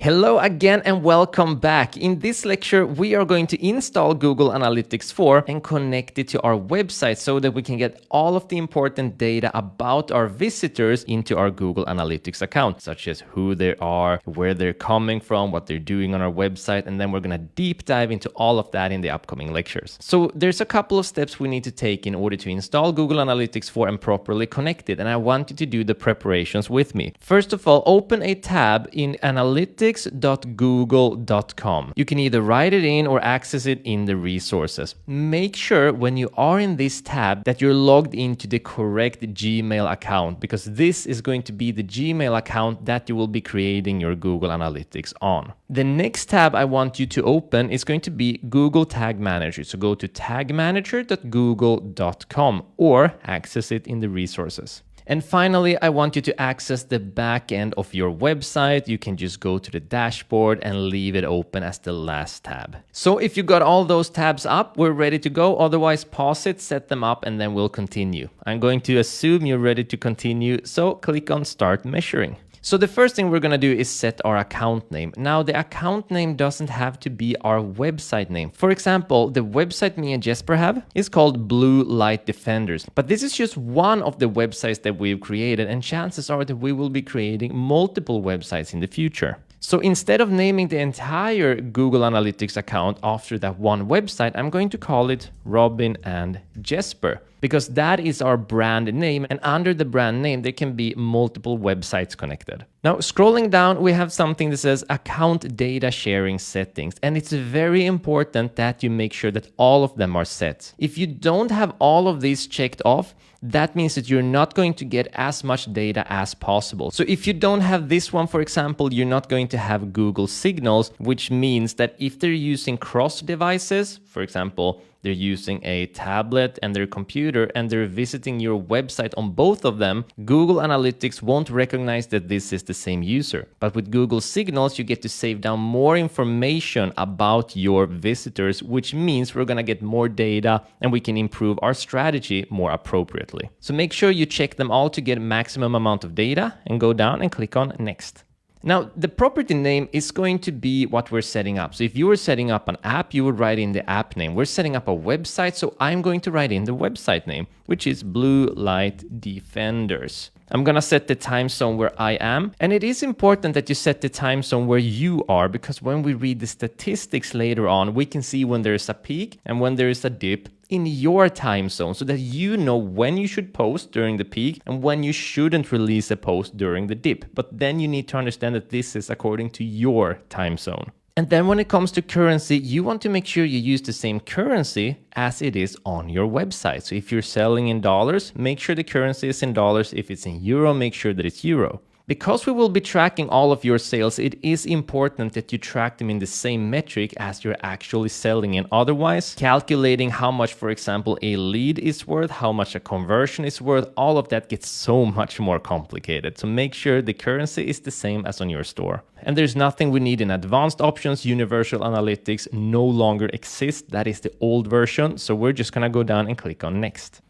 Hello again and welcome back. In this lecture, we are going to install Google Analytics 4 and connect it to our website so that we can get all of the important data about our visitors into our Google Analytics account, such as who they are, where they're coming from, what they're doing on our website, and then we're going to deep dive into all of that in the upcoming lectures. So there's a couple of steps we need to take in order to install Google Analytics 4 and properly connect it, and I want you to do the preparations with me. First of all, open a tab in Analytics analytics.google.com. You can either write it in or access it in the resources. Make sure when you are in this tab that you're logged into the correct Gmail account, because this is going to be the Gmail account that you will be creating your Google Analytics on. The next tab I want you to open is going to be Google Tag Manager. So go to tagmanager.google.com or access it in the resources. And finally, I want you to access the back end of your website. You can just go to the dashboard and leave it open as the last tab. So if you got all those tabs up, we're ready to go. Otherwise, pause it, set them up, and then we'll continue. I'm going to assume you're ready to continue, so click on Start Measuring. So the first thing we're going to do is set our account name. Now, the account name doesn't have to be our website name. For example, the website me and Jesper have is called Blue Light Defenders. But this is just one of the websites that we've created, and chances are that we will be creating multiple websites in the future. So instead of naming the entire Google Analytics account after that one website, I'm going to call it Robin and Jesper, because that is our brand name, and under the brand name there can be multiple websites connected. Now, scrolling down, we have something that says account data sharing settings, and it's very important that you make sure that all of them are set. If you don't have all of these checked off, that means that you're not going to get as much data as possible. So if you don't have this one, for example, you're not going to have Google Signals, which means that if they're using cross devices, for example, they're using a tablet and their computer and they're visiting your website on both of them, Google Analytics won't recognize that this is the same user. But with Google Signals, you get to save down more information about your visitors, which means we're going to get more data and we can improve our strategy more appropriately. So make sure you check them all to get maximum amount of data and go down and click on Next. Now, the property name is going to be what we're setting up. So if you were setting up an app, you would write in the app name. We're setting up a website, so I'm going to write in the website name, which is Blue Light Defenders. I'm going to set the time zone where I am. And it is important that you set the time zone where you are, because when we read the statistics later on, we can see when there is a peak and when there is a dip in your time zone, so that you know when you should post during the peak and when you shouldn't release a post during the dip. But then you need to understand that this is according to your time zone. And then when it comes to currency, you want to make sure you use the same currency as it is on your website. So if you're selling in dollars, make sure the currency is in dollars. If it's in euro, make sure that it's euro. Because we will be tracking all of your sales, it is important that you track them in the same metric as you're actually selling in. Otherwise, calculating how much, for example, a lead is worth, how much a conversion is worth, all of that gets so much more complicated. So make sure the currency is the same as on your store. And there's nothing we need in advanced options. Universal Analytics no longer exists. That is the old version. So we're just going to go down and click on Next.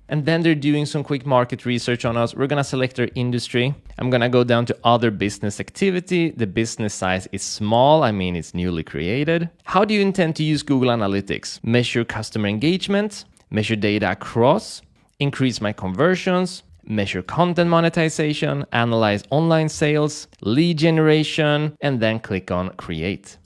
And then they're doing some quick market research on us. We're going to select our industry. I'm going to go down to other business activity. The business size is small. I mean, it's newly created. How do you intend to use Google Analytics? Measure customer engagement, measure data across, increase my conversions, measure content monetization, analyze online sales, lead generation, and then click on Create.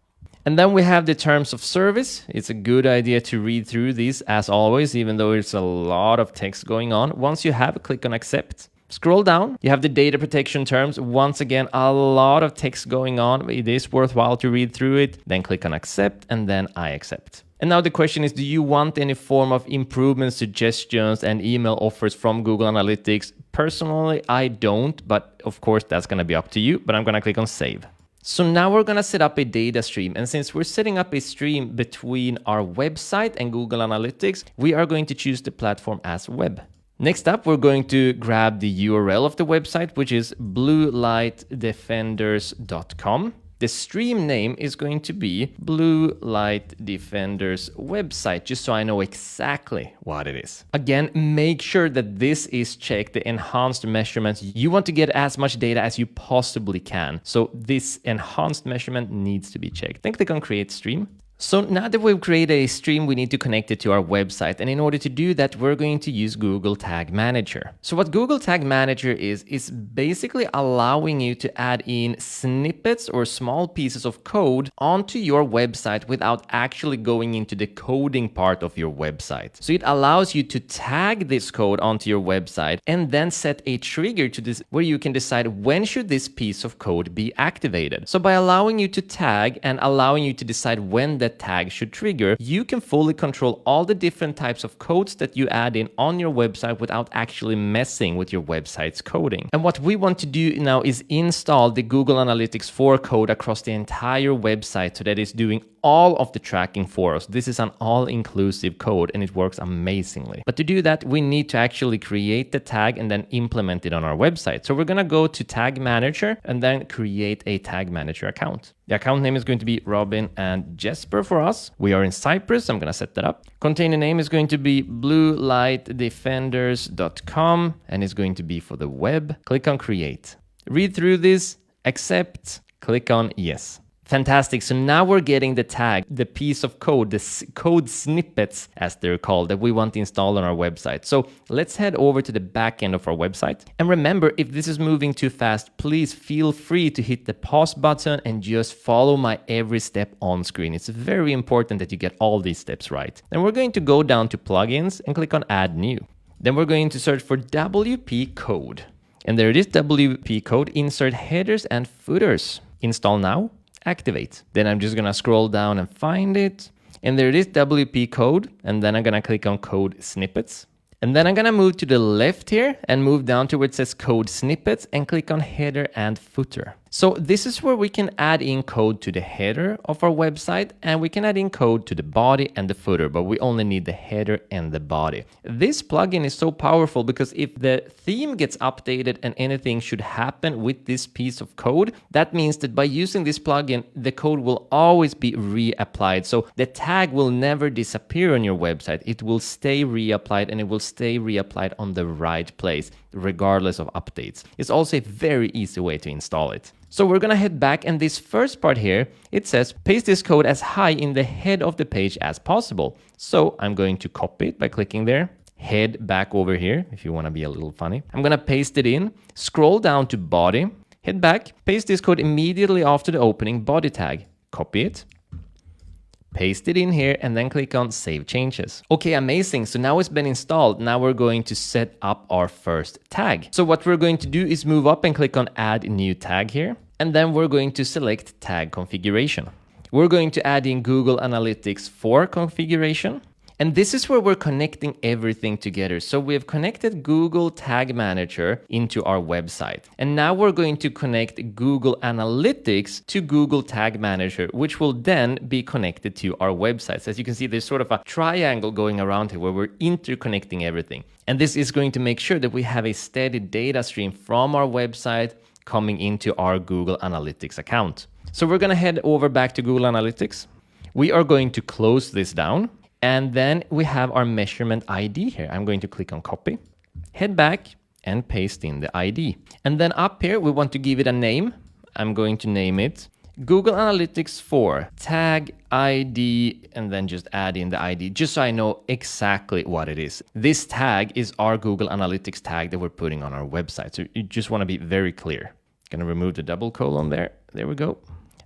And then we have the terms of service. It's a good idea to read through these as always, even though it's a lot of text going on. Once you have, click on Accept. Scroll down. You have the data protection terms. Once again, a lot of text going on. It is worthwhile to read through it. Then click on Accept and then I accept. And now the question is, do you want any form of improvement, suggestions, and email offers from Google Analytics? Personally, I don't, but of course that's going to be up to you. But I'm going to click on Save. So now we're going to set up a data stream. And since we're setting up a stream between our website and Google Analytics, we are going to choose the platform as web. Next up, we're going to grab the URL of the website, which is bluelightdefenders.com. The stream name is going to be Blue Light Defenders website, just so I know exactly what it is. Again, make sure that this is checked, the enhanced measurements. You want to get as much data as you possibly can. So this enhanced measurement needs to be checked. Then click on Create Stream. So now that we've created a stream, we need to connect it to our website. And in order to do that, we're going to use Google Tag Manager. So what Google Tag Manager is basically allowing you to add in snippets or small pieces of code onto your website without actually going into the coding part of your website. So it allows you to tag this code onto your website and then set a trigger to this where you can decide when should this piece of code be activated. So by allowing you to tag and allowing you to decide when the tag should trigger, you can fully control all the different types of codes that you add in on your website without actually messing with your website's coding. And what we want to do now is install the Google Analytics 4 code across the entire website so that it's doing all of the tracking for us. This is an all-inclusive code and it works amazingly. But to do that, we need to actually create the tag and then implement it on our website. So we're going to go to Tag Manager and then create a Tag Manager account. The account name is going to be Robin and Jesper for us. We are in Cyprus. I'm going to set that up. Container name is going to be bluelightdefenders.com and it's going to be for the web. Click on Create. Read through this, accept, click on Yes. Fantastic. So now we're getting the tag, the piece of code, the code snippets, as they're called, that we want to install on our website. So let's head over to the back end of our website. And remember, if this is moving too fast, please feel free to hit the pause button and just follow my every step on screen. It's very important that you get all these steps right. Then we're going to go down to plugins and click on Add New. Then we're going to search for WP Code. And there it is, WP Code. Insert headers and footers. Install now. Activate. Then I'm just gonna scroll down and find it. And there it is, WP Code. And then I'm gonna click on Code Snippets. And then I'm gonna move to the left here and move down to where it says Code Snippets and click on Header and Footer. So this is where we can add in code to the header of our website and we can add in code to the body and the footer, but we only need the header and the body. This plugin is so powerful because if the theme gets updated and anything should happen with this piece of code, that means that by using this plugin, the code will always be reapplied. So the tag will never disappear on your website. It will stay reapplied and it will stay reapplied on the right place, regardless of updates. It's also a very easy way to install it. So we're gonna head back, and this first part here, it says paste this code as high in the head of the page as possible. So I'm going to copy it by clicking there, head back over here if you wanna be a little funny. I'm gonna paste it in, scroll down to body, head back, paste this code immediately after the opening body tag, copy it, paste it in here, and then click on Save Changes. Okay, amazing. So now it's been installed. Now we're going to set up our first tag. So what we're going to do is move up and click on Add New Tag here. And then we're going to select Tag Configuration. We're going to add in Google Analytics 4 configuration. And this is where we're connecting everything together. So we've connected Google Tag Manager into our website. And now we're going to connect Google Analytics to Google Tag Manager, which will then be connected to our website. So as you can see, there's sort of a triangle going around here where we're interconnecting everything. And this is going to make sure that we have a steady data stream from our website coming into our Google Analytics account. So we're going to head over back to Google Analytics. We are going to close this down. And then we have our measurement ID here. I'm going to click on copy, head back and paste in the ID. And then up here, we want to give it a name. I'm going to name it Google Analytics 4 tag ID, and then just add in the ID just so I know exactly what it is. This tag is our Google Analytics tag that we're putting on our website. So you just want to be very clear. Going to remove the double colon there. There we go.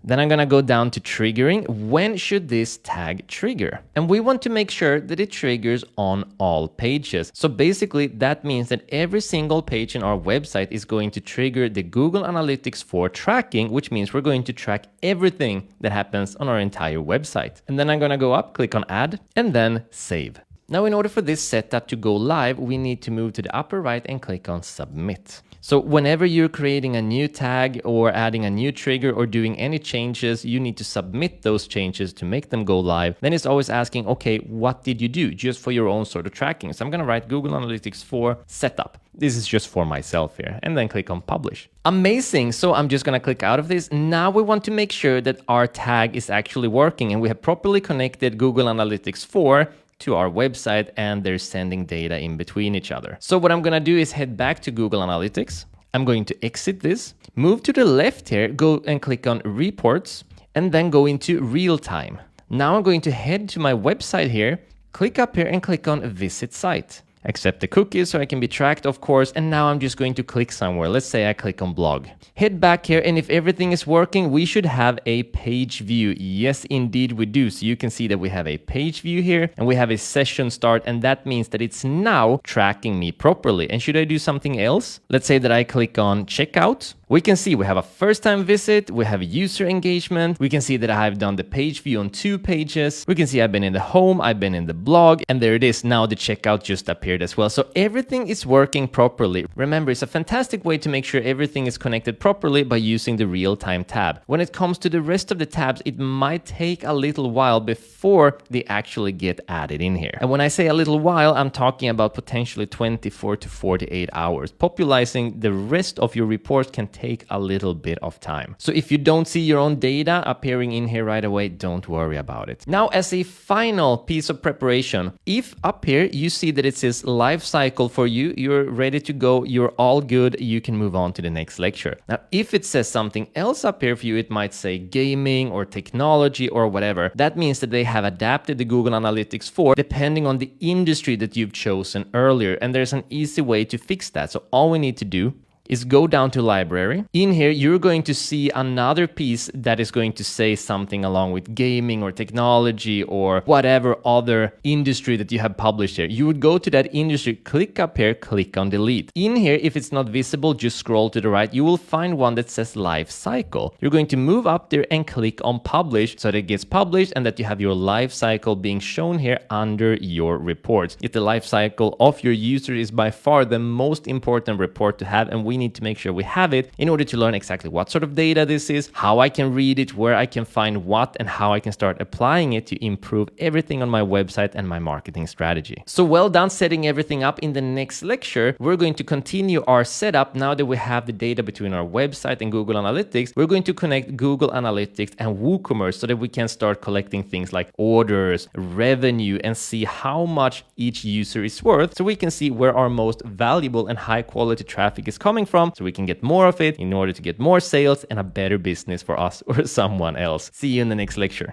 Then I'm gonna go down to triggering. When should this tag trigger? And we want to make sure that it triggers on all pages. So basically that means that every single page in our website is going to trigger the Google Analytics 4 tracking, which means we're going to track everything that happens on our entire website. And then I'm gonna go up, click on Add, and then Save. Now, in order for this setup to go live, we need to move to the upper right and click on Submit. So whenever you're creating a new tag or adding a new trigger or doing any changes, you need to submit those changes to make them go live. Then it's always asking, okay, what did you do? Just for your own sort of tracking. So I'm going to write Google Analytics 4 setup. This is just for myself here, and then click on publish. Amazing. So I'm just going to click out of this. Now we want to make sure that our tag is actually working and we have properly connected Google Analytics 4 to our website, and they're sending data in between each other. So what I'm going to do is head back to Google Analytics. I'm going to exit this, move to the left here, go and click on reports, and then go into real time. Now I'm going to head to my website here, click up here and click on visit site. Accept the cookies so I can be tracked, of course, and now I'm just going to click somewhere. Let's say I click on blog. Head back here, and if everything is working, we should have a page view. Yes, indeed we do. So you can see that we have a page view here, and we have a session start, and that means that it's now tracking me properly. And should I do something else? Let's say that I click on checkout. We can see we have a first-time visit, we have user engagement, we can see that I have done the page view on 2 pages, we can see I've been in the home, I've been in the blog, and there it is. Now the checkout just appeared as well. So everything is working properly. Remember, it's a fantastic way to make sure everything is connected properly by using the real-time tab. When it comes to the rest of the tabs, it might take a little while before they actually get added in here. And when I say a little while, I'm talking about potentially 24 to 48 hours. Popularizing the rest of your report can take a little bit of time. So if you don't see your own data appearing in here right away, don't worry about it. Now, as a final piece of preparation, if up here you see that it says life cycle for you, you're ready to go, you're all good, you can move on to the next lecture. Now, if it says something else up here for you, it might say gaming or technology or whatever. That means that they have adapted the Google Analytics 4 depending on the industry that you've chosen earlier. And there's an easy way to fix that. So all we need to do is go down to library. In here, you're going to see another piece that is going to say something along with gaming or technology or whatever other industry that you have published here. You would go to that industry, click up here, click on delete. In here, if it's not visible, just scroll to the right. You will find one that says life cycle. You're going to move up there and click on publish so that it gets published and that you have your life cycle being shown here under your reports. If the life cycle of your user is by far the most important report to have, and we need to make sure we have it in order to learn exactly what sort of data this is, how I can read it, where I can find what, and how I can start applying it to improve everything on my website and my marketing strategy. So well done setting everything up. In the next lecture, we're going to continue our setup. Now that we have the data between our website and Google Analytics, we're going to connect Google Analytics and WooCommerce so that we can start collecting things like orders, revenue, and see how much each user is worth, so we can see where our most valuable and high quality traffic is coming from, so we can get more of it in order to get more sales and a better business for us or someone else. See you in the next lecture.